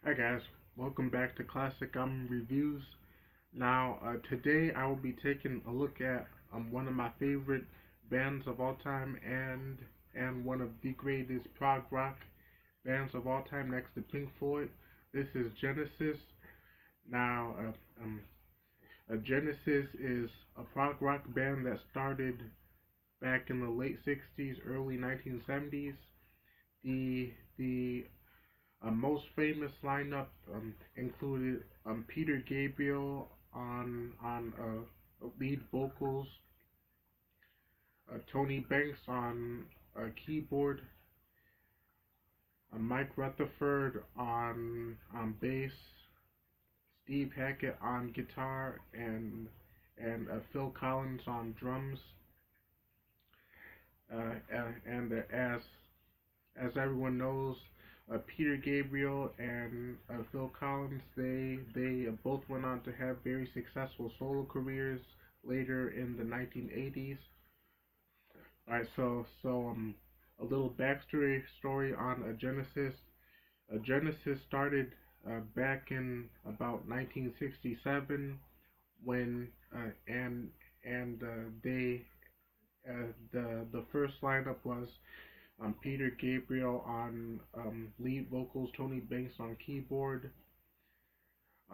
Hi guys, welcome back to Classic Album Reviews. Now, today I will be taking a look at one of my favorite bands of all time and one of the greatest prog rock bands of all time next to Pink Floyd. This is Genesis. Now, Genesis is a prog rock band that started back in the late 60s, early 1970s. The most famous lineup included Peter Gabriel on lead vocals, Tony Banks on keyboard, Mike Rutherford on bass, Steve Hackett on guitar, and Phil Collins on drums. And as everyone knows, Peter Gabriel and Phil Collins, they both went on to have very successful solo careers later in the 1980s. All right, so a little backstory story on Genesis. Genesis started back in about 1967 when they the first lineup was Peter Gabriel on lead vocals, Tony Banks on keyboard,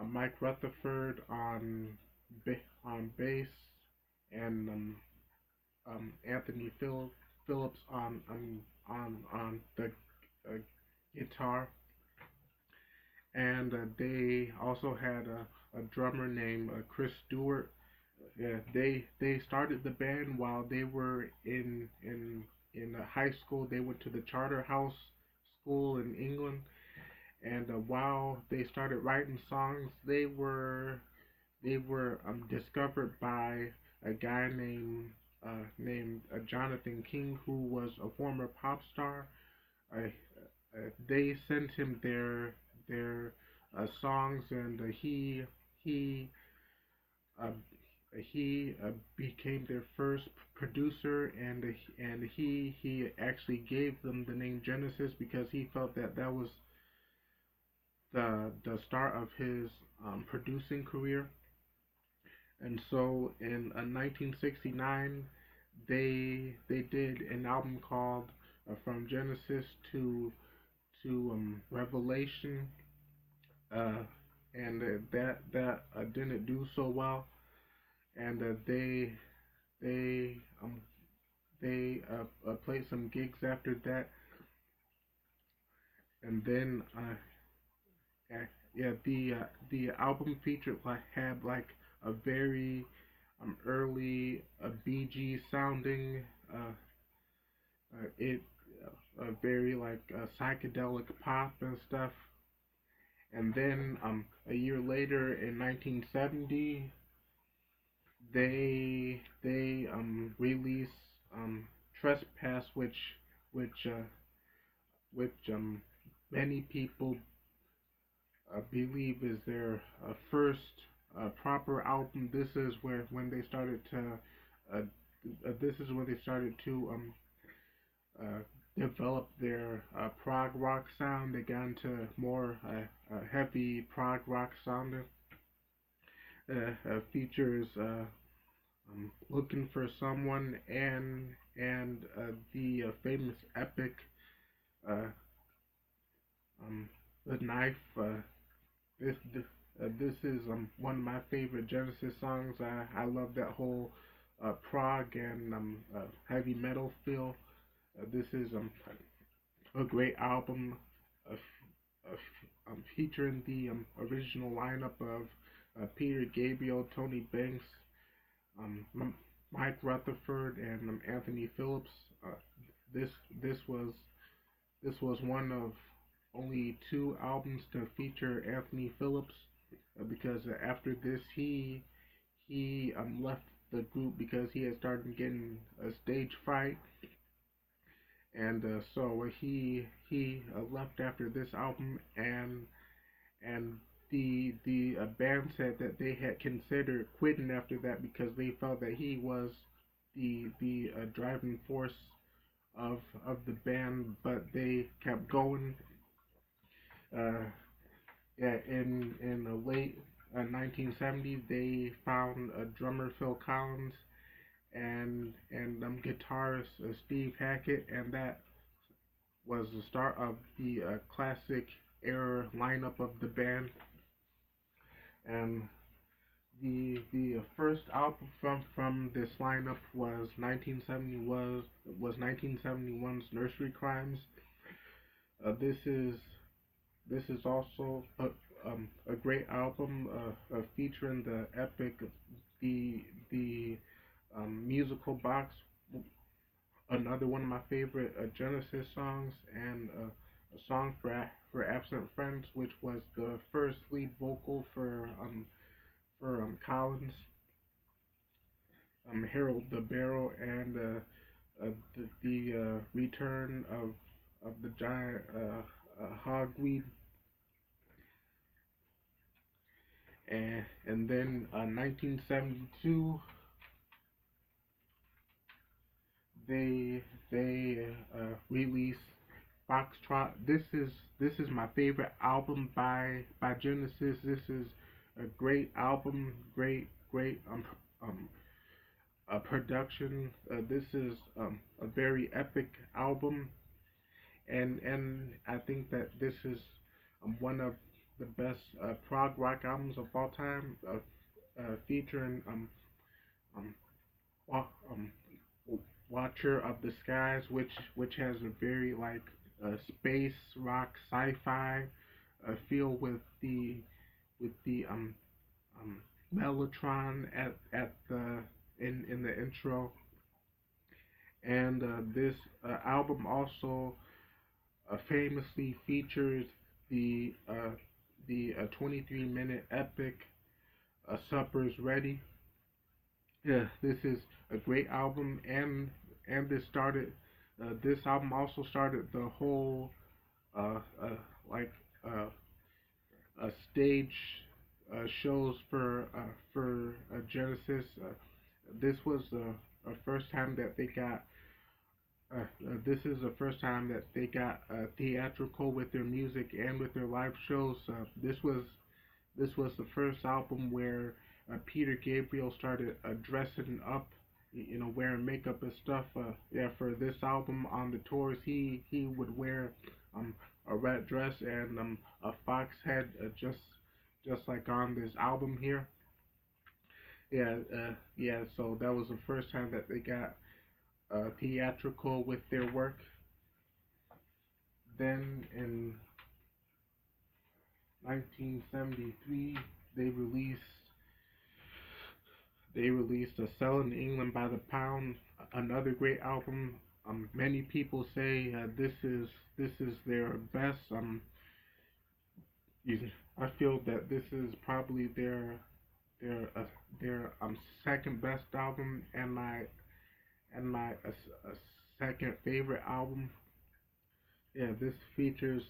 Mike Rutherford on bass, and Anthony Phillips on the uh, guitar. And they also had a drummer named Chris Stewart. Yeah, they started the band while they were in high school. They went to the Charterhouse School in England, and while they started writing songs, they were discovered by a guy named Jonathan King, who was a former pop star. They sent him their songs, and he uh, he became their first producer, and he actually gave them the name Genesis because he felt that that was the start of his producing career. And so in 1969, they did an album called From Genesis to Revelation, uh, and that didn't do so well, and they um, they played some gigs after that, and then yeah, the album featured had a very early Bee Gees sounding it very psychedelic pop and stuff. And then a year later in 1970, they released Trespass, which which many people believe is their first proper album. This is where when they started to uh, this is when they started to uh, develop their prog rock sound. They got into more heavy prog rock sound. Features "Looking for Someone" and the famous epic uh, "The Knife." This is one of my favorite Genesis songs. I love that whole prog and heavy metal feel. This is a great album of, featuring the original lineup of Peter Gabriel, Tony Banks, Mike Rutherford, and Anthony Phillips. Uh, this this was this was one of only two albums to feature Anthony Phillips because after this he left the group because he had started getting a stage fright, and so he left after this album, and the band said that they had considered quitting after that because they felt that he was the driving force of the band, but they kept going. Uh, Yeah, in the late 1970s, they found a drummer Phil Collins and guitarist Steve Hackett, and that was the start of the classic era lineup of the band. And the first album from this lineup was 1971's Nursery Crimes. This is also a great album featuring the epic the musical box, another one of my favorite Genesis songs, and a song for Absent Friends, which was the first lead vocal for Collins, Harold the Barrel, and the return of the giant hogweed, and then 1972 they released Foxtrot. This is my favorite album by Genesis. This is a great album, great production. This is a very epic album, and I think that this is one of the best prog rock albums of all time, featuring um, um, Watcher of the Skies, which has a very like space rock sci-fi feel with the um, mellotron at the in the intro, and this album also famously features the 23-minute epic Supper's Ready. Yeah, this is a great album, and this album also started the whole uh, uh like uh, stage shows for Genesis. This was the first time that they got. This is the first time that they got theatrical with their music and with their live shows. This was the first album where Peter Gabriel started dressing up, wearing makeup and stuff. Yeah, for this album on the tours, he would wear a red dress and a fox head, just like on this album here. Yeah. So that was the first time that they got theatrical with their work. Then in 1973, they released They released a Selling England by the Pound, another great album. Many people say this is their best. I feel that this is probably their uh, their second best album, and my second favorite album. Yeah, this features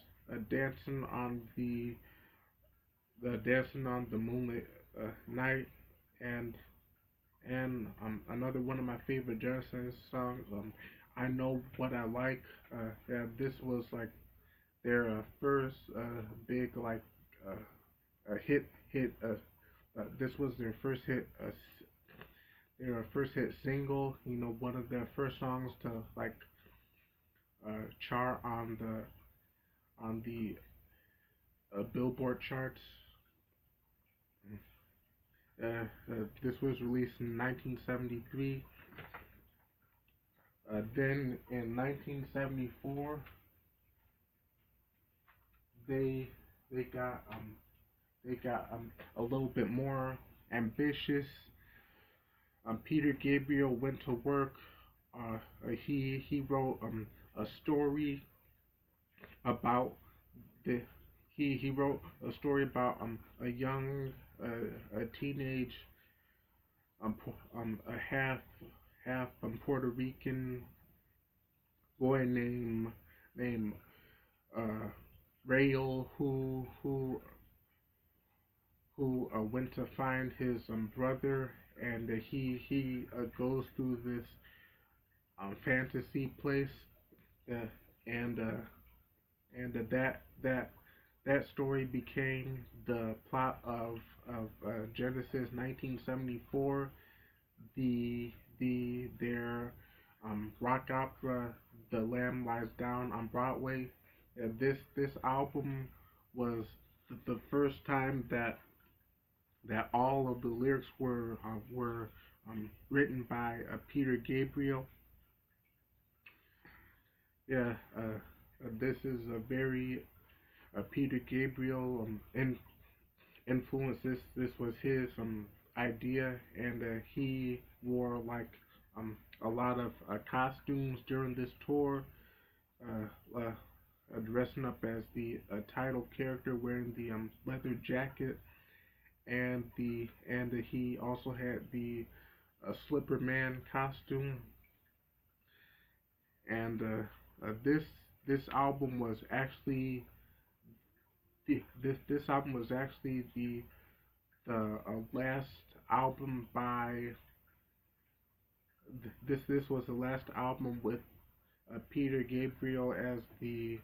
dancing on the moonlit night, and another one of my favorite Genesis songs. I know what I like. Yeah, this was like their first big like hit. This was their first hit single. One of their first songs to like chart on the Billboard charts. This was released in 1973. Then in 1974, they they got a little bit more ambitious. Peter Gabriel went to work. He wrote a story about the he wrote a story about a young a teenage a half Puerto Rican boy named uh, Rael, who went to find his brother, and he goes through this fantasy place, uh, and that that story became the plot of Genesis 1974, their rock opera The Lamb Lies Down on Broadway. This album was the first time that all of the lyrics were written by Peter Gabriel. Yeah, this is a very Peter Gabriel influence. This was his idea, and he wore like a lot of costumes during this tour, dressing up as the title character, wearing the leather jacket, and he also had the Slipper Man costume, and this album was actually this album was actually the last album by this was the last album with Peter Gabriel as the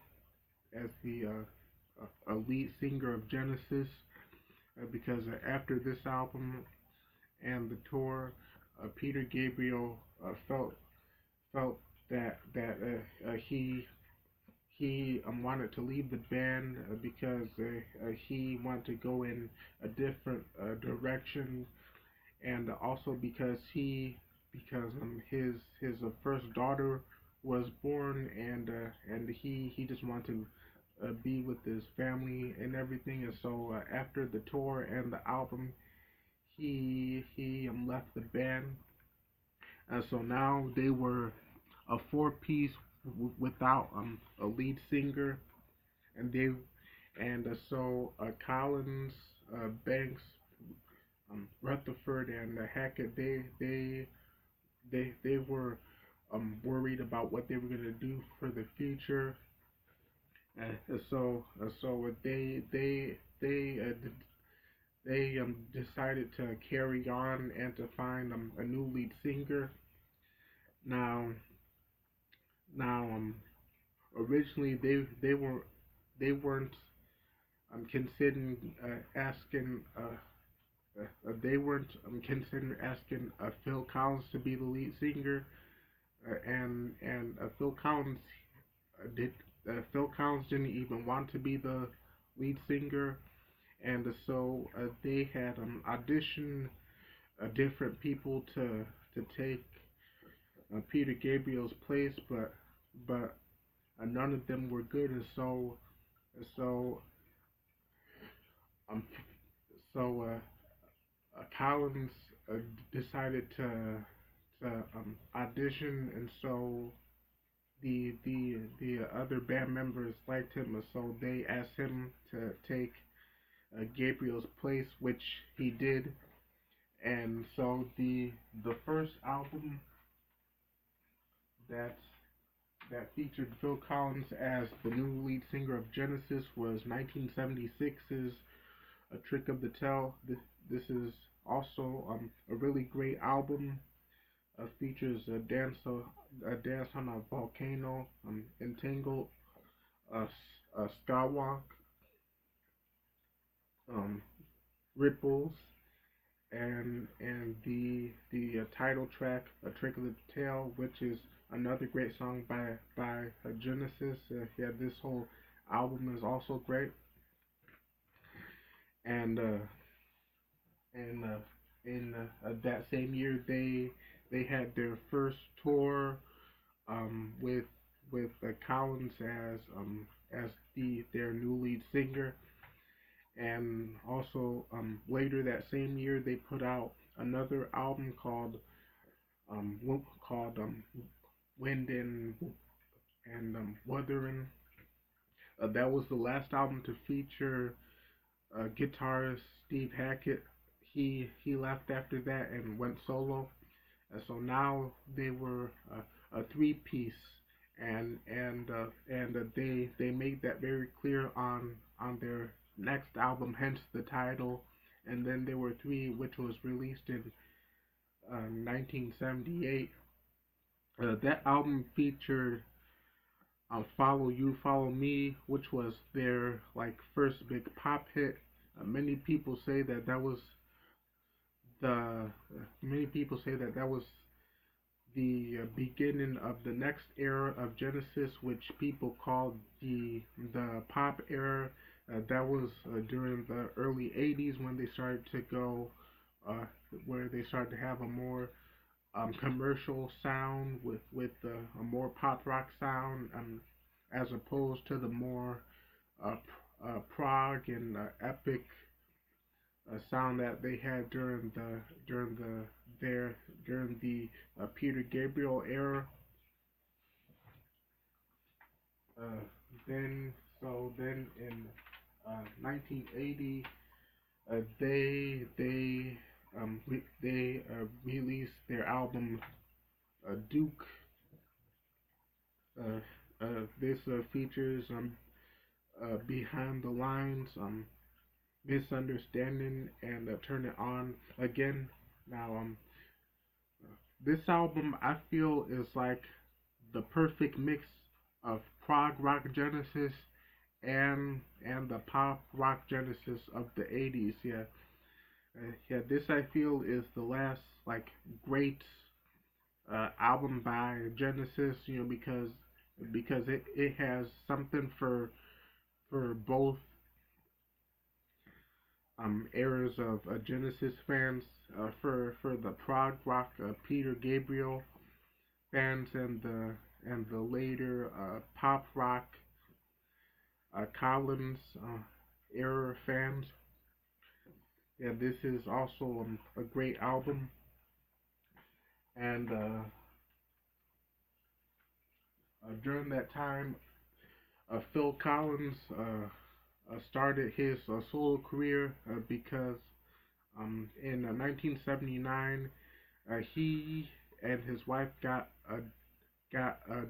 lead singer of Genesis, because after this album and the tour, Peter Gabriel felt that he wanted to leave the band because he wanted to go in a different direction, and also because his first daughter was born, and he just wanted to be with his family and everything. And so after the tour and the album, he left the band. So now they were a four-piece without a lead singer, and so Collins, Banks, Rutherford, and Hackett, they were worried about what they were gonna do for the future. So they decided to carry on and to find a new lead singer. Now now originally they weren't considering asking they weren't considering asking Phil Collins to be the lead singer, and did Phil Collins didn't even want to be the lead singer, and so they had auditioned different people to take Peter Gabriel's place, but none of them were good, and so um so Collins decided to audition, and so the other band members liked him, and so they asked him to take Gabriel's place, which he did. And so the first album that featured Phil Collins as the new lead singer of Genesis was 1976's A Trick of the Tail. This is also a really great album. Features a dance on a volcano, Entangled, Skywalk, um, Ripples, and the title track, A Trick of the Tail, which is another great song by Genesis. Yeah, this whole album is also great. And in that same year, they had their first tour with Collins as their new lead singer. And also later that same year, they put out another album um, called Wind and Wuthering. That was the last album to feature guitarist Steve Hackett. He left after that and went solo. So now they were a three-piece, and they made that very clear on their next album, hence the title. And then there were three, which was released in 1978. That album featured Follow You, Follow Me, which was their like first big pop hit. Many people say that that was the many people say that that was the beginning of the next era of Genesis, which people called the pop era. That was during the early '80s when they started to go, uh, where they started to have a more commercial sound with a more pop rock sound, as opposed to the more prog and epic sound that they had during the their during the Peter Gabriel era. Uh, then in 1980, they released their album Duke. Uh, this features Behind the Lines, Misunderstanding, and Turn It On Again. Now, this album I feel is like the perfect mix of prog rock Genesis and the pop rock Genesis of the '80s. Yeah, yeah. This I feel is the last like great album by Genesis. You know, because it has something for both eras of Genesis fans, for the prog rock Peter Gabriel fans, and the later pop rock Collins era fans. Yeah, this is also a great album, and during that time, Phil Collins started his solo career because in 1979 he and his wife got a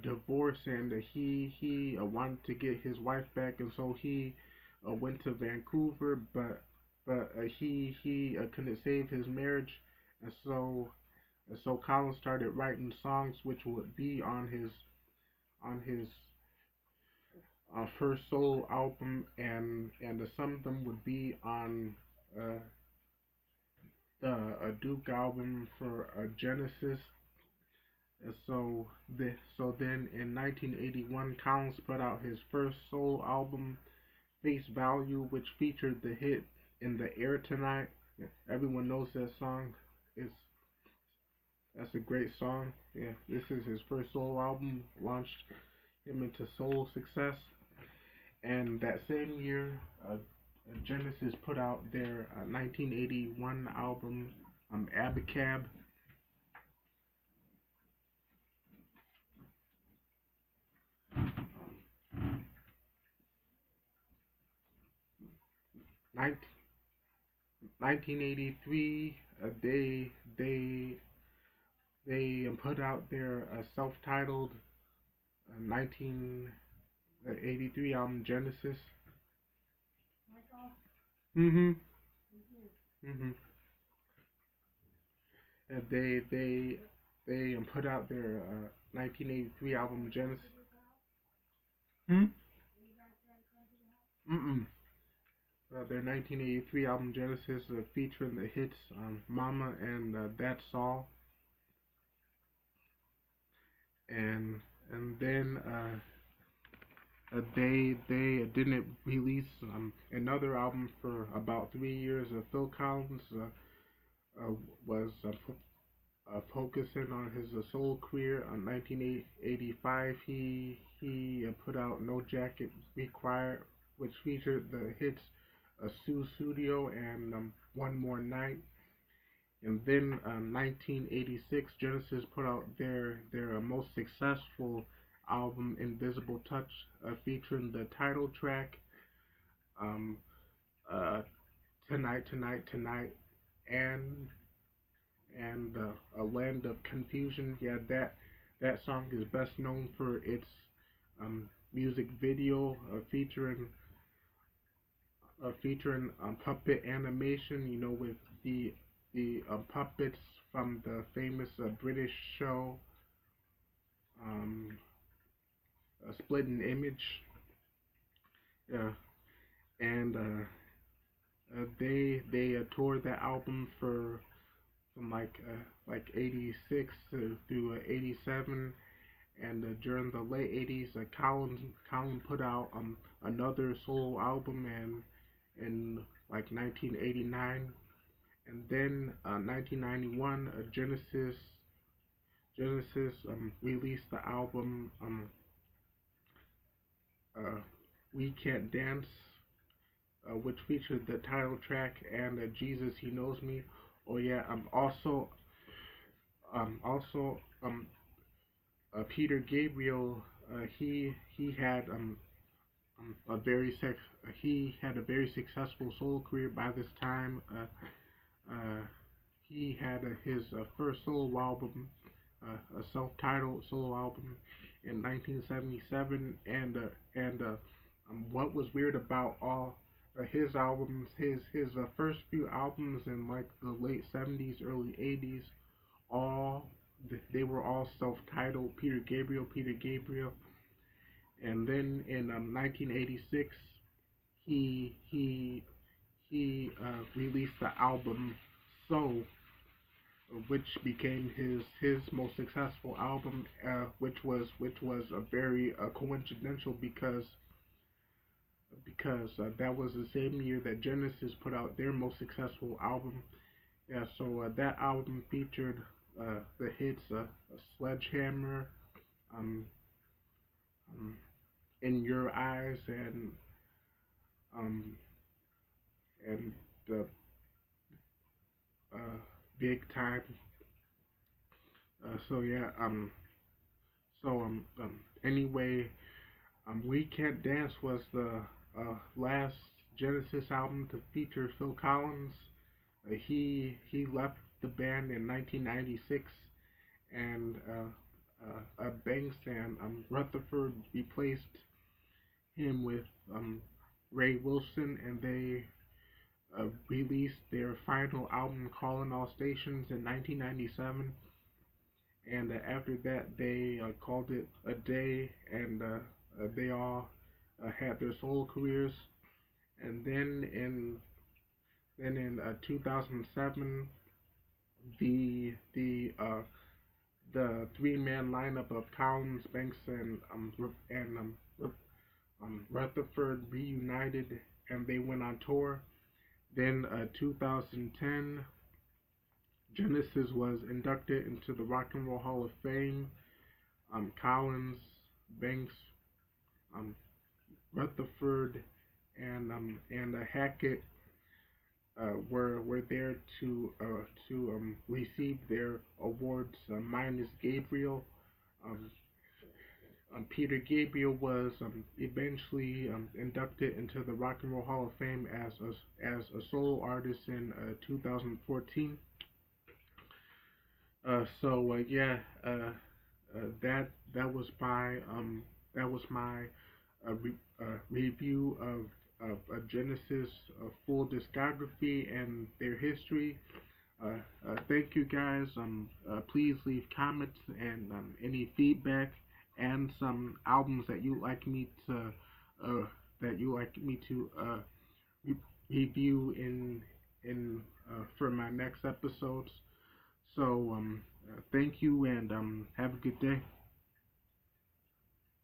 divorce, and he wanted to get his wife back, and so he went to Vancouver, but he couldn't save his marriage, and so Collins started writing songs which would be on his first solo album, and some of them would be on uh, the Duke album for Genesis. And so then in 1981, Collins put out his first solo album, Face Value, which featured the hit "In the Air Tonight." Everyone knows that song. It's That's a great song. Yeah, this is his first solo album, launched him into solo success. And that same year, Genesis put out their 1981 album, Abacab. 1983, they put out their self-titled 1983 album, Genesis. Mm-hmm. Mm-hmm. They put out their 1983 album, Genesis. Hmm? Mm-mm. Their 1983 album Genesis, featuring the hits "Mama" and "That's All," and then they didn't release another album for about 3 years. Phil Collins uh, was focusing on his solo career. In 1985, he put out "No Jacket Required," which featured the hits "Sue Studio" and "One More Night." And then 1986, Genesis put out their most successful album, Invisible Touch, featuring the title track, um, uh, Tonight, Tonight, Tonight, and A Land of Confusion. Yeah, that song is best known for its music video featuring puppet animation. You know, with the puppets from the famous British show, um, Split an Image. Yeah, and they toured that album for from like 86 through 87, and during the late 80s, Colin put out another solo album and in like 1989, and then 1991, Genesis released the album uh, We Can't Dance, which featured the title track and Jesus He Knows Me. Oh yeah, also Peter Gabriel, he had a very he had a very successful solo career by this time. He had his first solo album, a self-titled solo album, in 1977, and what was weird about all his albums, his first few albums in like the late 70s, early 80s, all they were all self-titled Peter Gabriel, and then in 1986 he released the album So, which became his most successful album, which was a very coincidental because that was the same year that Genesis put out their most successful album. Yeah, so that album featured the hits Sledgehammer, um, um, In Your Eyes, um, and the Big Time. So yeah, anyway, We Can't Dance was the last Genesis album to feature Phil Collins. He left the band in 1996, and Banks and Rutherford replaced him with Ray Wilson, and they released their final album, Calling All Stations, in 1997. And after that, they called it a day, and they all had their solo careers. And then in 2007, the three-man lineup of Collins, Banks, and Rutherford reunited, and they went on tour. Then 2010, Genesis was inducted into the Rock and Roll Hall of Fame. Collins, Banks, um, Rutherford, and Hackett were there to receive their awards. Minus Gabriel. Um, Peter Gabriel was eventually inducted into the Rock and Roll Hall of Fame as a solo artist in 2014. Yeah, that was my review of Genesis full discography and their history. Thank you guys. Please leave comments and any feedback and some albums that you like me to uh, re- review in for my next episodes. So thank you and have a good day.